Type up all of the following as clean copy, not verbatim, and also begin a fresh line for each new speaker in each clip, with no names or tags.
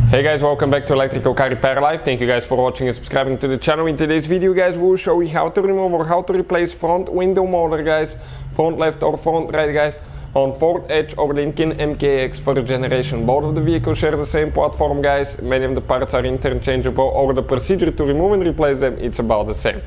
Hey guys, welcome back to Electrical Car Repair Live. Thank you guys for watching and subscribing to the channel. In today's video guys, we'll show you how to remove or how to replace front window motor guys, front left or front right guys, on Ford Edge or Lincoln MKX third generation. Both of the vehicles share the same platform guys, many of the parts are interchangeable, or the procedure to remove and replace them, it's about the same.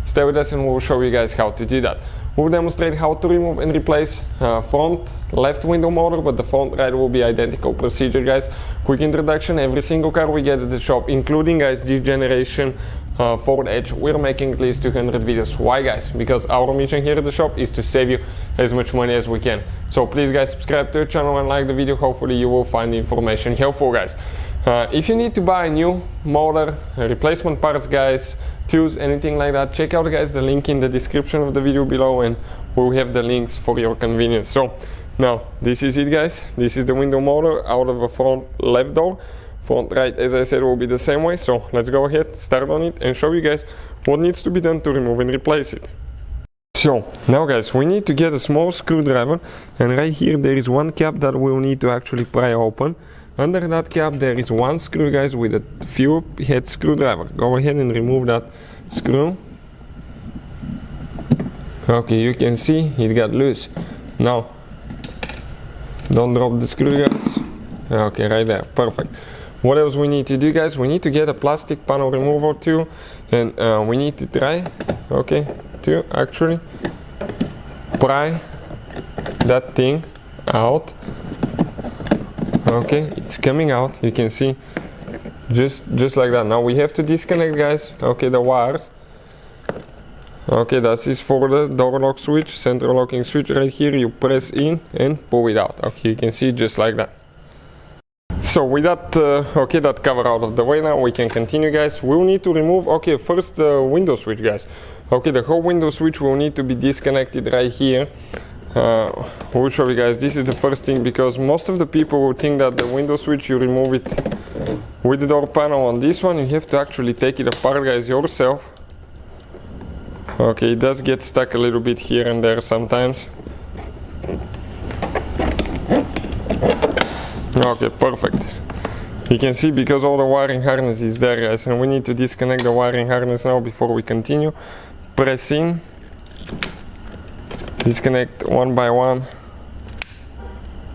Stay with us and we'll show you guys how to do that. We'll demonstrate how to remove and replace front left window motor, but the front right will be identical procedure guys. Quick introduction, every single car we get at the shop, including guys this generation Ford Edge, we're making at least 200 videos. Why guys? Because our mission here at the shop is to save you as much money as we can. So please guys, subscribe to the channel and like the video. Hopefully you will find the information helpful guys. If you need to buy a new motor, replacement parts guys, tools, anything like that, check out guys the link in the description of the video below, and we'll have the links for your convenience. So now this is it guys, this is the window motor out of the front left door. Front right, as I said, will be the same way. So let's go ahead, start on it and show you guys what needs to be done to remove and replace it. So now guys, we need to get a small screwdriver, and right here there is one cap that we'll need to actually pry open. Under that cap there is one screw guys with a few head screwdriver. Go ahead and remove that screw. Okay, you can see it got loose. Now don't drop the screw guys. Okay, right there, perfect. What else we need to do guys? We need to get a plastic panel remover tool, and we need to try, okay, to actually pry that thing out. Okay, it's coming out, you can see, just like that. Now we have to disconnect guys, okay, the wires. Okay, that is for the door lock switch, central locking switch. Right here you press in and pull it out. Okay, you can see just like that. So with that, okay, that cover out of the way, now we can continue guys. We'll need to remove, okay, first the window switch guys. Okay, the whole window switch will need to be disconnected right here. We'll show you guys, this is the first thing, because most of the people will think that the window switch you remove it with the door panel. On this one you have to actually take it apart guys yourself. Okay, it does get stuck a little bit here and there sometimes. Okay, perfect. You can see because all the wiring harness is there guys, and we need to disconnect the wiring harness now before we continue. Press in, disconnect one by one,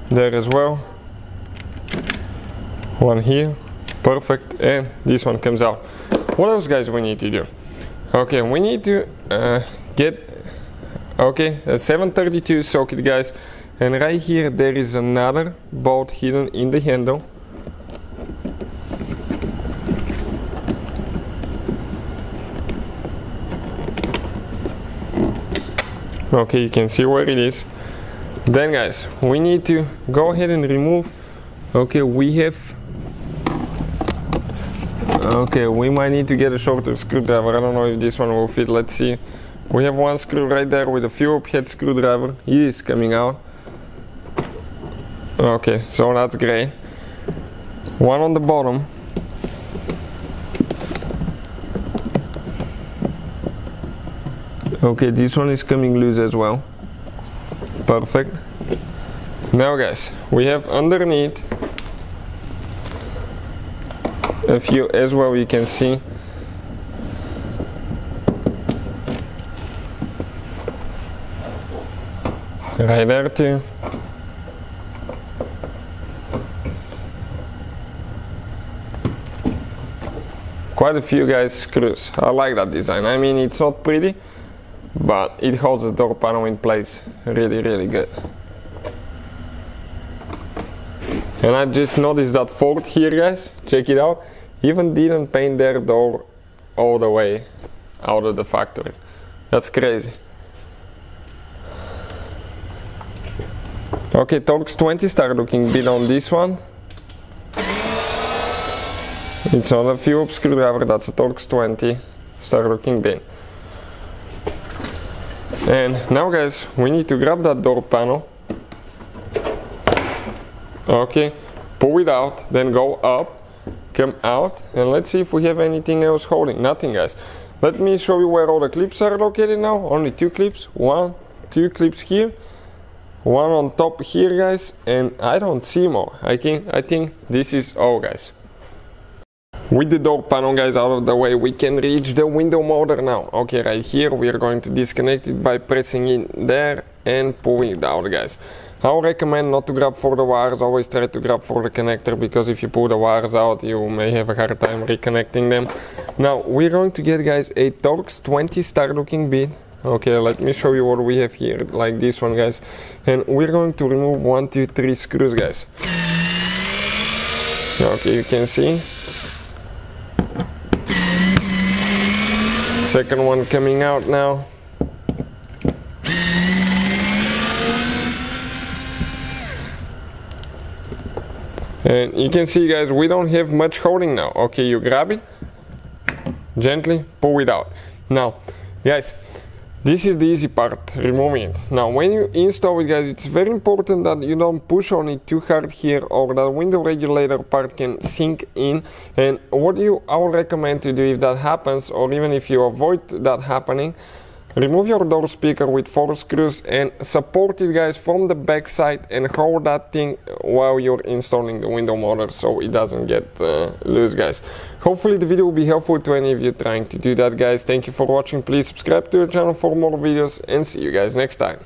there as well, one here, perfect, and this one comes out. What else guys we need to do? Okay, we need to get, okay, a 732 socket guys, and right here there is another bolt hidden in the handle. Okay, you can see where it is. Then guys, we need to go ahead and remove, okay, we have, okay, we might need to get a shorter screwdriver. I don't know if this one will fit, let's see. We have one screw right there with a Phillips head screwdriver. It is coming out. Okay, so that's great. One on the bottom. Okay, this one is coming loose as well. Perfect. Now guys, we have underneath a few as well, you can see. Right there too. Quite a few guys screws. I like that design. I mean, it's not pretty, but it holds the door panel in place really good. And I just noticed that Ford here guys, check it out, even didn't paint their door all the way out of the factory. That's crazy. Okay, Torx 20, start looking bit on this one. It's not a Phillips screwdriver, that's a Torx 20, start looking bit. And now guys, we need to grab that door panel. Okay, pull it out, then go up, come out, and let's see if we have anything else holding. Nothing guys. Let me show you where all the clips are located now. Only two clips, 1, 2 clips here, one on top here guys, and I don't see more. I think this is all guys. With the door panel, guys, out of the way, we can reach the window motor now. Okay, right here we are going to disconnect it by pressing in there and pulling it out, guys. I would recommend not to grab for the wires, always try to grab for the connector, because if you pull the wires out you may have a hard time reconnecting them. Now we're going to get, guys, a Torx 20 star looking bit. Okay, let me show you what we have here, like this one, guys, and we're going to remove 1, 2, 3 screws, guys. Okay, you can see second one coming out now. And you can see, guys, we don't have much holding now. Okay, you grab it, gently pull it out. Now, guys, this is the easy part, removing it. Now, when you install it, guys, it's very important that you don't push on it too hard here, or that window regulator part can sink in. And what I would recommend to do if that happens, or even if you avoid that happening, remove your door speaker with 4 screws and support it, guys, from the back side, and hold that thing while you're installing the window motor so it doesn't get loose, guys. Hopefully the video will be helpful to any of you trying to do that, guys. Thank you for watching. Please subscribe to the channel for more videos, and see you guys next time.